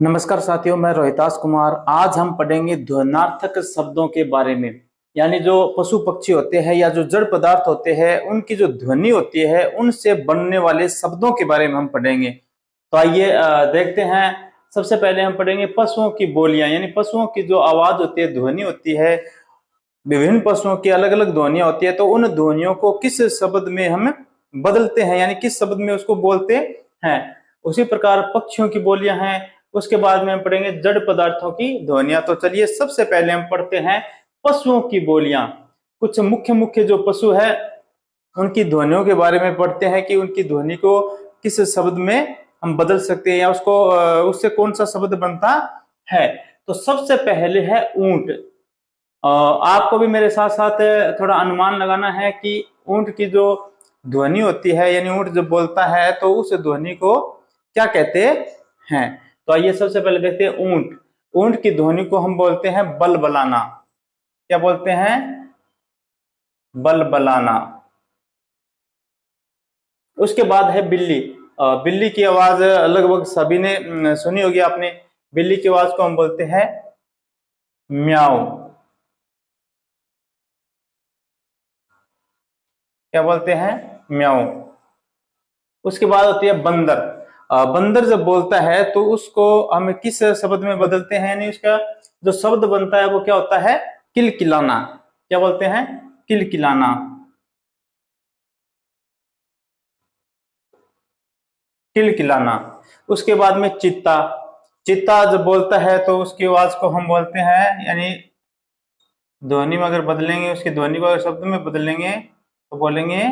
नमस्कार साथियों, मैं रोहितास कुमार। आज हम पढ़ेंगे ध्वन्यार्थक शब्दों के बारे में। यानी जो पशु पक्षी होते हैं या जो जड़ पदार्थ होते हैं उनकी जो ध्वनि होती है उनसे बनने वाले शब्दों के बारे में हम पढ़ेंगे। तो आइए देखते हैं। सबसे पहले हम पढ़ेंगे पशुओं की बोलियां, यानी पशुओं की जो आवाज होती है, ध्वनि होती है। विभिन्न पशुओं की अलग अलग ध्वनियां होती है, तो उन ध्वनियों को किस शब्द में हम बदलते हैं, यानी किस शब्द में उसको बोलते हैं। उसी प्रकार पक्षियों की बोलियां हैं। उसके बाद में हम पढ़ेंगे जड़ पदार्थों की ध्वनियां। तो चलिए सबसे पहले हम पढ़ते हैं पशुओं की बोलियां। कुछ मुख्य मुख्य जो पशु है उनकी ध्वनियों के बारे में पढ़ते हैं कि उनकी ध्वनि को किस शब्द में हम बदल सकते हैं या उसको उससे कौन सा शब्द बनता है। तो सबसे पहले है ऊंट। आपको भी मेरे साथ साथ थोड़ा अनुमान लगाना है कि ऊंट की जो ध्वनि होती है, यानी ऊंट जब बोलता है तो उस ध्वनि को क्या कहते हैं। तो आइए सबसे पहले देखते हैं ऊंट। ऊंट की ध्वनि को हम बोलते हैं बलबलाना। क्या बोलते हैं? बलबलाना। उसके बाद है बिल्ली। बिल्ली की आवाज लगभग सभी ने सुनी होगी आपने। बिल्ली की आवाज को हम बोलते हैं म्याऊ। क्या बोलते हैं? म्याऊ। उसके बाद होती है बंदर। बंदर जब बोलता है तो उसको हम किस शब्द में बदलते हैं, यानी उसका जो शब्द बनता है वो क्या होता है? किलकिलाना। क्या बोलते हैं? किलकिलाना। किलकिलाना। उसके बाद में चित्ता। चित्ता जब बोलता है तो उसकी आवाज को हम बोलते हैं, यानी ध्वनि में अगर बदलेंगे, उसकी ध्वनि को अगर शब्द में बदलेंगे तो बोलेंगे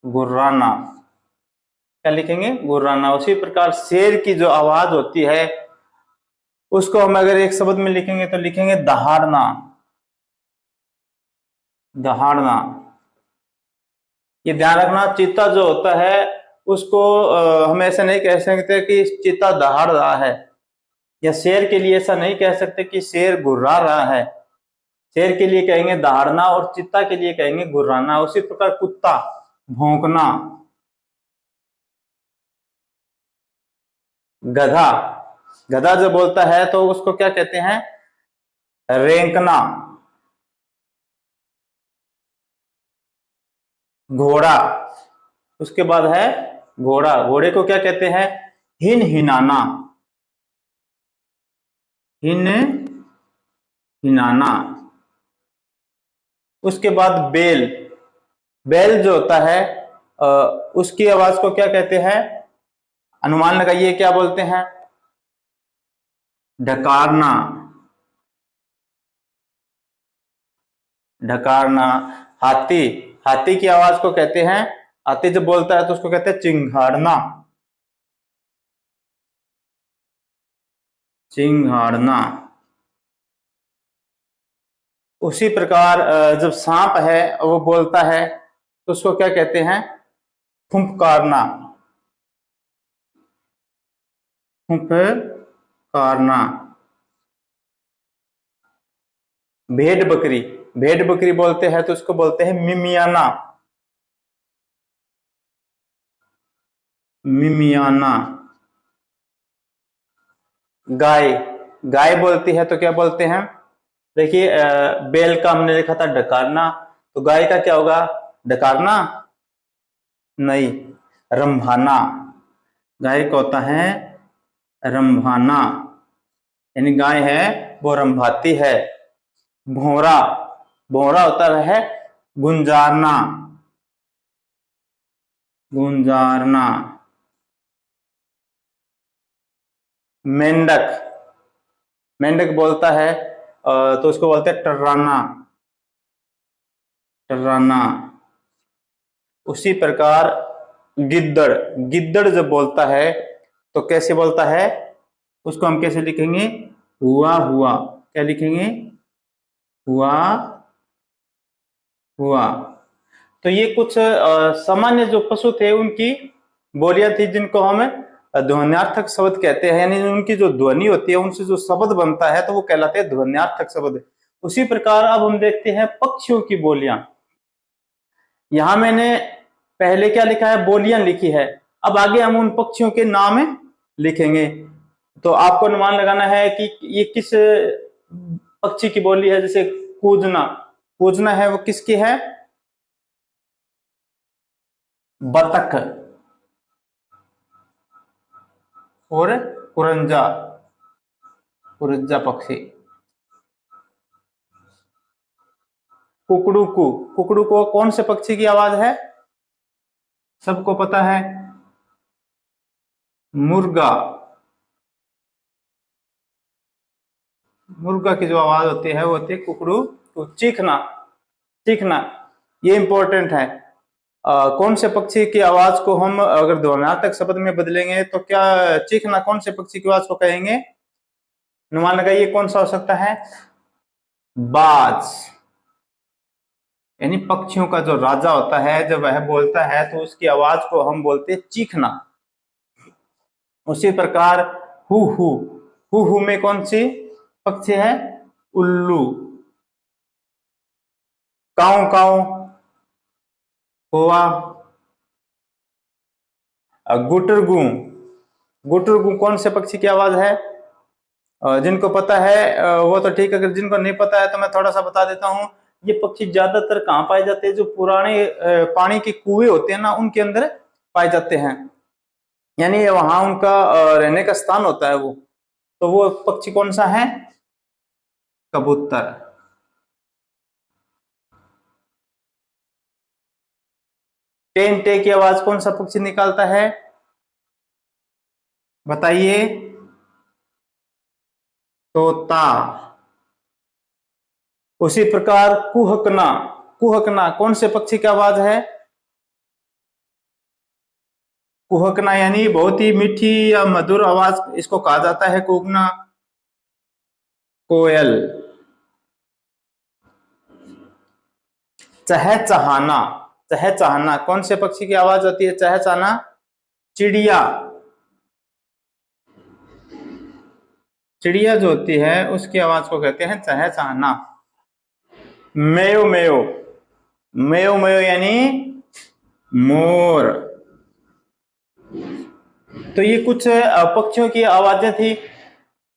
गुर्राना। क्या लिखेंगे? गुर्राना। उसी प्रकार शेर की जो आवाज होती है उसको हम अगर एक शब्द में लिखेंगे तो लिखेंगे दहाड़ना। दहाड़ना। ये ध्यान रखना, चीता जो होता है उसको हम ऐसा नहीं कह सकते कि चीता दहाड़ रहा है, या शेर के लिए ऐसा नहीं कह सकते कि शेर गुर्रा रहा है। शेर के लिए कहेंगे दहाड़ना और चीता के लिए कहेंगे गुर्राना। उसी प्रकार कुत्ता भौंकना। गधा। गधा जब बोलता है तो उसको क्या कहते हैं? रेंकना। घोड़ा। उसके बाद है घोड़ा। घोड़े को क्या कहते हैं? हिन हिनाना। हिन हिनाना। उसके बाद बेल। बेल जो होता है उसकी आवाज को क्या कहते हैं? अनुमान लगाइए, क्या बोलते हैं? ढकारना। ढकारना। हाथी। हाथी की आवाज को कहते हैं, हाथी जब बोलता है तो उसको कहते हैं चिंघाड़ना। चिंघाड़ना। उसी प्रकार जब सांप है वो बोलता है तो उसको क्या कहते हैं? फुंफकारना। फुंफकारना। भेड़ बकरी। भेड़ बकरी बोलते हैं तो उसको बोलते हैं मिमियाना। मिमियाना। गाय। गाय बोलती है तो क्या बोलते हैं? देखिए बैल का हमने देखा था डकारना, तो गाय का क्या होगा? डकारना नहीं, रंभाना। गाय का होता है रंभाना, यानी गाय है वो रंभाती है। भौरा। भौरा होता है गुंजारना। गुंजारना। मेंढक। मेंढक बोलता है तो उसको बोलते हैं टर्राना। टर्राना। उसी प्रकार गिद्दड़। गिद्दड़ जब बोलता है तो कैसे बोलता है? उसको हम कैसे लिखेंगे? हुआ हुआ। क्या लिखेंगे? हुआ हुआ। तो ये कुछ सामान्य जो पशु थे उनकी बोलियां थी जिनको हम ध्वन्यार्थक शब्द कहते हैं, यानी उनकी जो ध्वनि होती है उनसे जो शब्द बनता है तो वो कहलाते हैं ध्वन्यार्थक शब्द। उसी प्रकार अब हम देखते हैं पक्षियों की बोलियां। यहां मैंने पहले क्या लिखा है? बोलियां लिखी है। अब आगे हम उन पक्षियों के नाम लिखेंगे। तो आपको अनुमान लगाना है कि ये किस पक्षी की बोली है। जैसे कूजना, कूजना है वो किसकी है? बतख। और कुरंजा, कुरंजा पक्षी। कुकड़ू को, कुकड़ू को कौन से पक्षी की आवाज है? सबको पता है, मुर्गा। मुर्गा की जो आवाज होती है वो होती है कुकड़ू। तो चीखना, चीखना ये इंपॉर्टेंट है। कौन से पक्षी की आवाज को हम अगर ध्वन्यार्थक शब्द में बदलेंगे तो क्या चीखना कौन से पक्षी की आवाज को कहेंगे? अनुमान लगाइए कौन सा हो सकता है? बाज। यानी पक्षियों का जो राजा होता है जब वह बोलता है तो उसकी आवाज को हम बोलते हैं चीखना। उसी प्रकार हु हु, हु हु में कौन सी पक्षी है? उल्लू। काऊ काऊ, कौवा। गुटरगू, गुटरगू कौन से पक्षी की आवाज है? जिनको पता है वो तो ठीक है, अगर जिनको नहीं पता है तो मैं थोड़ा सा बता देता हूँ। ये पक्षी ज्यादातर कहाँ पाए जाते हैं? जो पुराने पानी के कुएं होते हैं ना उनके अंदर पाए जाते हैं, यानी वहां उनका रहने का स्थान होता है वो। तो वो पक्षी कौन सा है? कबूतर। टेन टे की आवाज कौन सा पक्षी निकालता है? बताइए। तोता। उसी प्रकार कुहकना, कुहकना कौन से पक्षी की आवाज है? कुहकना यानी बहुत ही मीठी या मधुर आवाज इसको कहा जाता है कुहकना। कोयल। चहचहाना, चहचहाना कौन से पक्षी की आवाज होती है? चहचहाना चिड़िया। चिड़िया जो होती है उसकी आवाज को कहते हैं चहचहाना। मेयो मेयो, मेयो मेयो यानी मोर। तो ये कुछ पक्षियों की आवाजें थी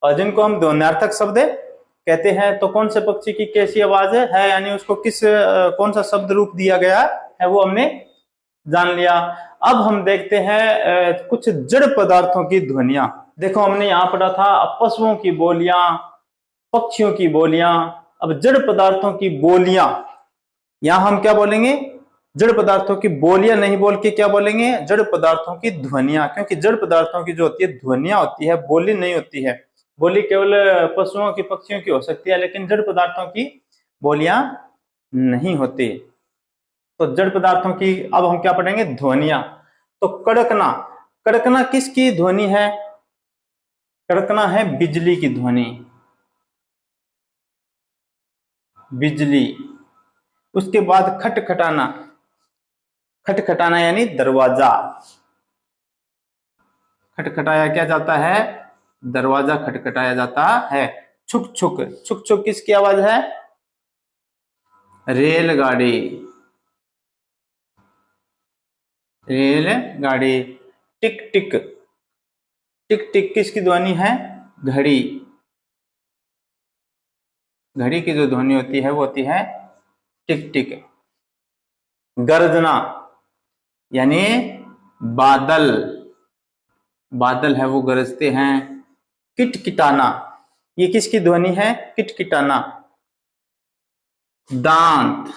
जिनको हम ध्वन्यार्थक शब्द कहते हैं। तो कौन से पक्षी की कैसी आवाज है यानी उसको किस कौन सा शब्द रूप दिया गया है वो हमने जान लिया। अब हम देखते हैं कुछ जड़ पदार्थों की ध्वनियां। देखो हमने यहाँ पढ़ा था पशुओं की बोलियां, पक्षियों की बोलियां। अब जड़ पदार्थों की बोलियां, यहां हम क्या बोलेंगे? जड़ पदार्थों की बोलियां नहीं बोल के क्या बोलेंगे? जड़ पदार्थों की ध्वनियां। क्योंकि जड़ पदार्थों की जो होती है ध्वनियां होती है, बोली नहीं होती है। बोली केवल पशुओं की पक्षियों की हो सकती है, लेकिन जड़ पदार्थों की बोलियां नहीं होती। तो जड़ पदार्थों की अब हम क्या पढ़ेंगे? ध्वनियां। तो कड़कना, कड़कना किसकी ध्वनि है? कड़कना है बिजली की ध्वनि, बिजली। उसके बाद खटखटाना, खटखटाना यानी दरवाजा। खटखटाया क्या जाता है? दरवाजा खटखटाया जाता है। छुक छुक, छुक छुक किसकी आवाज है? रेलगाड़ी, रेलगाड़ी। टिक टिक, टिक टिक किसकी ध्वनि है? घड़ी। घड़ी की जो ध्वनि होती है वो होती है टिक टिक। गर्जना यानी बादल, बादल है वो गरजते हैं। किटकिटाना, ये किसकी ध्वनि है? किटकिटाना। दांत,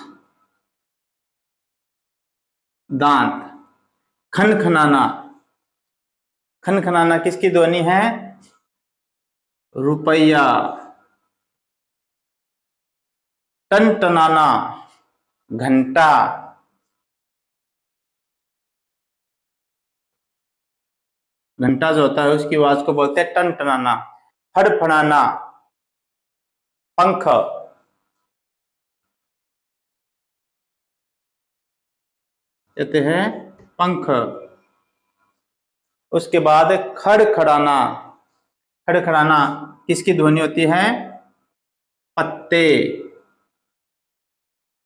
दांत। खनखनाना, खनखनाना किसकी ध्वनि है? रुपया। टनटनाना, घंटा। घंटा जो होता है उसकी आवाज को बोलते हैं टनटनाना। फड़फड़ाना, पंख। कहते हैं पंख। उसके बाद खड़खड़ाना, खड़खड़ाना किसकी ध्वनि होती है? पत्ते,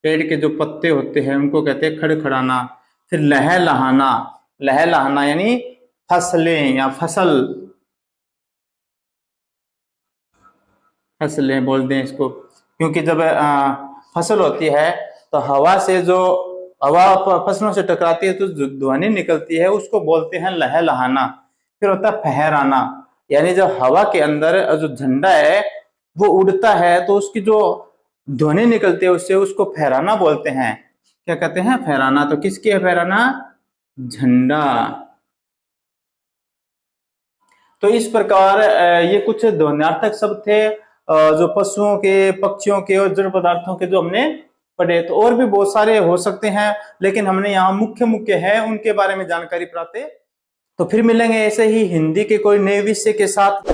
पेड़ के जो पत्ते होते हैं उनको कहते हैं खड़खड़ाना। फिर लहलहाना, लहलहाना यानी फसलें या फसल। फसलें बोलते हैं इसको, क्योंकि जब फसल होती है तो हवा से जो हवा फसलों से टकराती है तो जो ध्वनि निकलती है उसको बोलते हैं लहलहाना। फिर होता है फहराना, यानी जब हवा के अंदर जो झंडा है वो उड़ता है तो उसकी जो ध्वनि निकलती है उससे उसको फहराना बोलते हैं। क्या कहते हैं? फहराना। तो किसकी है फहराना? झंडा। तो इस प्रकार ये कुछ ध्वन्यार्थक शब्द थे जो पशुओं के, पक्षियों के और जड़ पदार्थों के जो हमने पढ़े। तो और भी बहुत सारे हो सकते हैं, लेकिन हमने यहाँ मुख्य मुख्य है उनके बारे में जानकारी प्राप्त है। तो फिर मिलेंगे ऐसे ही हिंदी के कोई नए विषय के साथ।